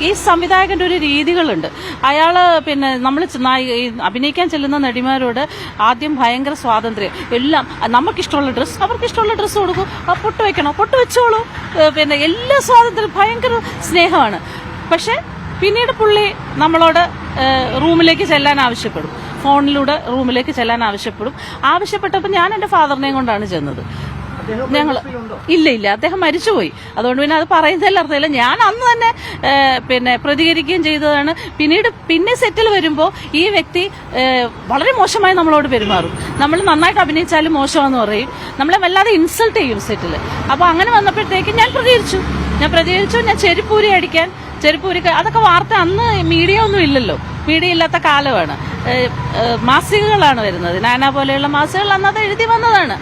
ഈ സംവിധായകന്റെ ഒരു രീതികളുണ്ട്. അയാള് പിന്നെ നമ്മൾ അഭിനയിക്കാൻ ചെല്ലുന്ന നടിമാരോട് ആദ്യം ഭയങ്കര സ്വാതന്ത്ര്യം, എല്ലാം നമുക്കിഷ്ടമുള്ള ഡ്രസ്സ് അവർക്കിഷ്ടമുള്ള ഡ്രസ്സ് കൊടുക്കും, പൊട്ട് വെക്കണോ പൊട്ട് വെച്ചോളൂ, പിന്നെ എല്ലാ സ്വാതന്ത്ര്യം, ഭയങ്കര സ്നേഹമാണ്. പക്ഷെ പിന്നീട് പുള്ളി നമ്മളോട് റൂമിലേക്ക് ചെല്ലാൻ ആവശ്യപ്പെടും, ഫോണിലൂടെ റൂമിലേക്ക് ചെല്ലാൻ ആവശ്യപ്പെട്ടപ്പോൾ ഞാൻ എൻ്റെ ഫാദറിനെയും കൊണ്ടാണ് ചെന്നത്. ഇല്ല അദ്ദേഹം മരിച്ചുപോയി. അതുകൊണ്ട് പിന്നെ അത് പറയുന്നതിൽ അർത്ഥമില്ല. ഞാൻ അന്ന് തന്നെ പിന്നെ പ്രതികരിക്കുകയും ചെയ്തതാണ്. പിന്നെ സെറ്റിൽ വരുമ്പോൾ ഈ വ്യക്തി വളരെ മോശമായി നമ്മളോട് പെരുമാറും. നമ്മൾ നന്നായിട്ട് അഭിനയിച്ചാലും മോശമാണെന്ന് പറയും, നമ്മളെ വല്ലാതെ ഇൻസൾട്ട് ചെയ്യും സെറ്റിൽ. അപ്പോൾ അങ്ങനെ വന്നപ്പോഴത്തേക്കും ഞാൻ പ്രതികരിച്ചു. ഞാൻ ചെരുപ്പൂരി അതൊക്കെ വാർത്ത. അന്ന് മീഡിയ ഒന്നും ഇല്ലല്ലോ, മീഡിയ ഇല്ലാത്ത കാലമാണ്. മാസികകളാണ് വരുന്നത്, നാന പോലെയുള്ള മാസികകൾ അന്നത് എഴുതി വന്നതാണ്.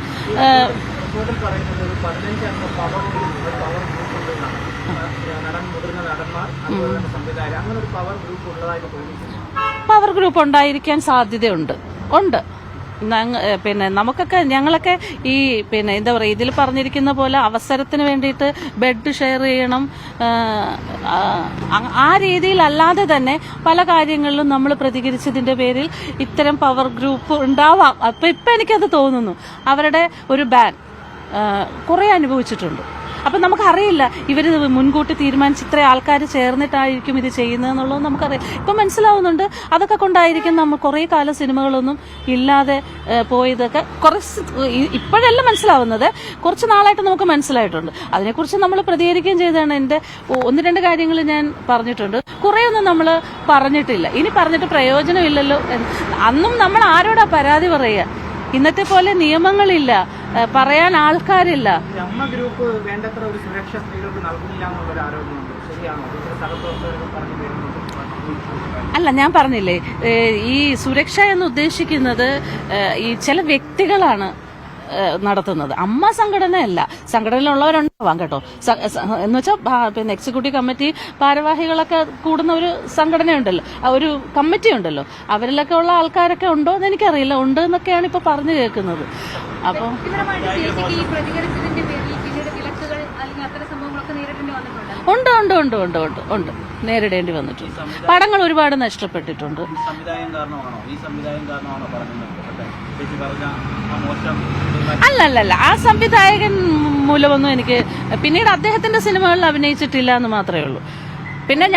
പവർ ഗ്രൂപ്പ് ഉണ്ടായിരിക്കാൻ സാധ്യതയുണ്ട്. പിന്നെ ഞങ്ങളൊക്കെ ഈ പിന്നെ എന്താ പറയുക, ഇതിൽ പറഞ്ഞിരിക്കുന്ന പോലെ അവസരത്തിന് വേണ്ടിയിട്ട് ബെഡ് ഷെയർ ചെയ്യണം, ആ രീതിയിലല്ലാതെ തന്നെ പല കാര്യങ്ങളിലും നമ്മൾ പ്രതികരിച്ചതിന്റെ പേരിൽ ഇത്തരം പവർ ഗ്രൂപ്പ് ഉണ്ടാവാം. ഇപ്പം എനിക്കത് തോന്നുന്നു. അവരുടെ ഒരു ബാൻ കുറേ അനുഭവിച്ചിട്ടുണ്ട്. അപ്പം നമുക്കറിയില്ല ഇവർ മുൻകൂട്ടി തീരുമാനിച്ച് ഇത്ര ആൾക്കാർ ചേർന്നിട്ടായിരിക്കും ഇത് ചെയ്യുന്നതെന്നുള്ളത് നമുക്കറിയാം. ഇപ്പം മനസ്സിലാവുന്നുണ്ട്. അതൊക്കെ കൊണ്ടായിരിക്കും നമ്മൾ കുറേ കാലം സിനിമകളൊന്നും ഇല്ലാതെ പോയതൊക്കെ. ഇപ്പോഴല്ല മനസ്സിലാവുന്നത്, കുറച്ച് നാളായിട്ട് നമുക്ക് മനസ്സിലായിട്ടുണ്ട്. അതിനെക്കുറിച്ച് നമ്മൾ പ്രതികരിക്കുകയും ചെയ്തതാണ്. എൻ്റെ 1-2 കാര്യങ്ങൾ ഞാൻ പറഞ്ഞിട്ടുണ്ട്, കുറേയൊന്നും നമ്മൾ പറഞ്ഞിട്ടില്ല. ഇനി പറഞ്ഞിട്ട് പ്രയോജനമില്ലല്ലോ. അന്നും നമ്മൾ ആരോടാ പരാതി പറയുക? ഇന്നത്തെ പോലെ നിയമങ്ങളില്ല, പറയാൻ ആൾക്കാരില്ല. അമ്മ ഗ്രൂപ്പ് വേണ്ടത്ര ഒരു സുരക്ഷ സ്ത്രീകൾക്ക് നൽകുന്നില്ല എന്നുള്ളൊരു ആരോപണമുണ്ട്. ശരിയാണോ? അല്ല, ഞാൻ പറഞ്ഞില്ലേ, ഈ സുരക്ഷ എന്ന് ഉദ്ദേശിക്കുന്നത് ഈ ചില വ്യക്തികളാണ് നടത്തുന്നത്. അമ്മ സംഘടനയല്ല. സംഘടനയിലുള്ളവരുണ്ടാവാം കേട്ടോ, എന്ന് വെച്ചാൽ പിന്നെ എക്സിക്യൂട്ടീവ് കമ്മിറ്റി ഭാരവാഹികളൊക്കെ കൂടുന്ന ഒരു സംഘടനയുണ്ടല്ലോ, ഒരു കമ്മിറ്റി ഉണ്ടല്ലോ, അവരിലൊക്കെ ഉള്ള ആൾക്കാരൊക്കെ ഉണ്ടോ എന്ന് എനിക്കറിയില്ല. ഉണ്ട് എന്നൊക്കെയാണ് ഇപ്പൊ പറഞ്ഞു കേൾക്കുന്നത്. അപ്പോൾ ഉണ്ട് നേരിടേണ്ടി വന്നിട്ടുണ്ട്. പടങ്ങൾ ഒരുപാട് നഷ്ടപ്പെട്ടിട്ടുണ്ട്. അല്ല, ആ സംവിധായകൻ മൂലമൊന്നും എനിക്ക് പിന്നീട് അദ്ദേഹത്തിന്റെ സിനിമകളിൽ അഭിനയിച്ചിട്ടില്ല എന്ന് മാത്രമേ ഉള്ളൂ. പിന്നെ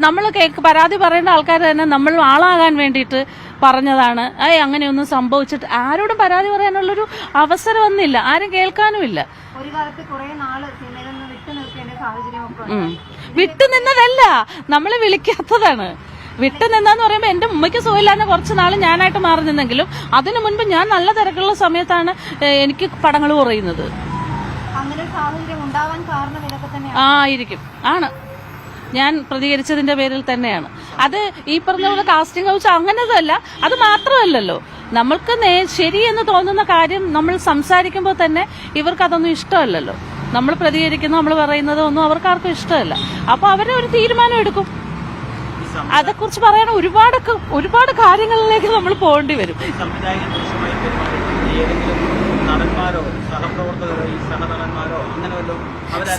നമ്മൾ പരാതി പറയേണ്ട ആൾക്കാർ തന്നെ നമ്മൾ ആളാകാൻ വേണ്ടിയിട്ട് പറഞ്ഞതാണ്. അങ്ങനെയൊന്നും സംഭവിച്ചിട്ട് ആരോടും പരാതി പറയാനുള്ളൊരു അവസരം വന്നില്ല, ആരും കേൾക്കാനുമില്ല. വിട്ടുനിന്നതല്ല, നമ്മളെ വിളിക്കാത്തതാണ്. വിട്ടുനിന്നെന്ന് പറയുമ്പോൾ എന്റെ ഉമ്മയ്ക്ക് സുഖമില്ലാന്ന് കുറച്ച് നാൾ ഞാനായിട്ട് മാറി നിന്നെങ്കിലും അതിനു മുൻപ് ഞാൻ നല്ല തിരക്കുള്ള സമയത്താണ് എനിക്ക് പടങ്ങൾ കുറയുന്നത്. ആയിരിക്കും, ആണ്. ഞാൻ പ്രതികരിച്ചതിന്റെ പേരിൽ തന്നെയാണ്. അത് ഈ പറഞ്ഞ പോലെ കാസ്റ്റിംഗ് ഹൗസ് അങ്ങനതല്ല. അത് മാത്രമല്ലല്ലോ, നമ്മൾക്ക് ശരിയെന്ന് തോന്നുന്ന കാര്യം നമ്മൾ സംസാരിക്കുമ്പോൾ തന്നെ ഇവർക്ക് അതൊന്നും ഇഷ്ടമല്ലല്ലോ. നമ്മൾ പ്രതികരിക്കുന്ന, നമ്മൾ പറയുന്നത് ഒന്നും അവർക്കാർക്കും ഇഷ്ടമല്ല. അപ്പൊ അവരെ ഒരു തീരുമാനം എടുക്കും. അതേക്കുറിച്ച് പറയാൻ ഒരുപാട് കാര്യങ്ങളിലേക്ക് നമ്മൾ പോകേണ്ടി വരും.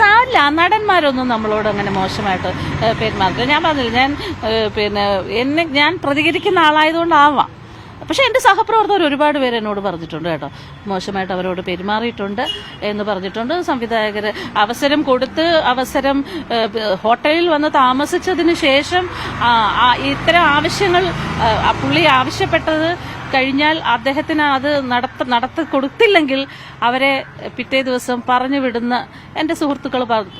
സാരില്ല, നടന്മാരൊന്നും നമ്മളോട് അങ്ങനെ മോശമായിട്ട് പെരുമാറില്ല. ഞാൻ പറഞ്ഞില്ല, ഞാൻ പ്രതികരിക്കുന്ന ആളായതുകൊണ്ടാവാം. പക്ഷെ എൻ്റെ സഹപ്രവർത്തകർ ഒരുപാട് പേര് എന്നോട് പറഞ്ഞിട്ടുണ്ട് കേട്ടോ, മോശമായിട്ട് അവരോട് പെരുമാറിയിട്ടുണ്ട് എന്ന് പറഞ്ഞിട്ടുണ്ട്. സംവിധായകർ അവസരം കൊടുത്ത് ഹോട്ടലിൽ വന്ന് താമസിച്ചതിന് ശേഷം ഇത്തരം ആവശ്യങ്ങൾ പുള്ളി ആവശ്യപ്പെട്ടത് കഴിഞ്ഞാൽ അദ്ദേഹത്തിന് അത് നടത്തി കൊടുത്തില്ലെങ്കിൽ അവരെ പിറ്റേ ദിവസം പറഞ്ഞു വിടുന്ന എൻ്റെ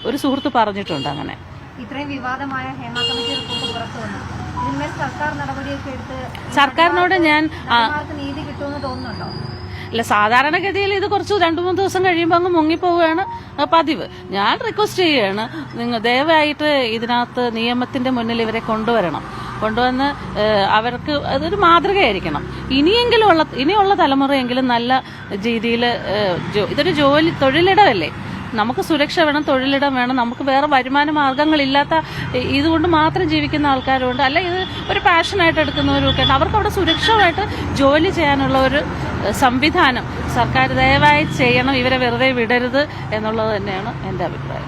ഒരു സുഹൃത്ത് പറഞ്ഞിട്ടുണ്ട്. അങ്ങനെ ഇത്രയും വിവാദമായ ഹേമ കമ്മിറ്റി റിപ്പോർട്ട് പുറത്തു വന്നു. സർക്കാരിനോട് ഞാൻ നീതി കിട്ടുമെന്ന് തോന്നുന്നുണ്ടോ? അല്ല, സാധാരണഗതിയിൽ ഇത് കുറച്ച് 2-3 ദിവസം കഴിയുമ്പോൾ അങ്ങ് മുങ്ങിപ്പോവുകയാണ് പതിവ്. ഞാൻ റിക്വസ്റ്റ് ചെയ്യുകയാണ്, നിങ്ങൾ ദയവായിട്ട് ഇതിനകത്ത് നിയമത്തിന്റെ മുന്നിൽ ഇവരെ കൊണ്ടുവന്ന് അവർക്ക് അതൊരു മാതൃകയായിരിക്കണം. ഇനിയുള്ള തലമുറയെങ്കിലും നല്ല രീതിയിൽ ഇതൊരു തൊഴിലിടമല്ലേ, നമുക്ക് സുരക്ഷ വേണം, തൊഴിലിടം വേണം. നമുക്ക് വേറെ വരുമാന മാർഗങ്ങളില്ലാത്ത ഇതുകൊണ്ട് മാത്രം ജീവിക്കുന്ന ആൾക്കാരുണ്ട്, അല്ല ഇത് ഒരു പാഷനായിട്ട് എടുക്കുന്നവരൊക്കെ ഉണ്ട്. അവർക്ക് അവിടെ സുരക്ഷമായിട്ട് ജോലി ചെയ്യാനുള്ള ഒരു സംവിധാനം സർക്കാർ ദയവായി ചെയ്യണം. ഇവരെ വെറുതെ വിടരുത് എന്നുള്ളത് തന്നെയാണ് എൻ്റെ അഭിപ്രായം.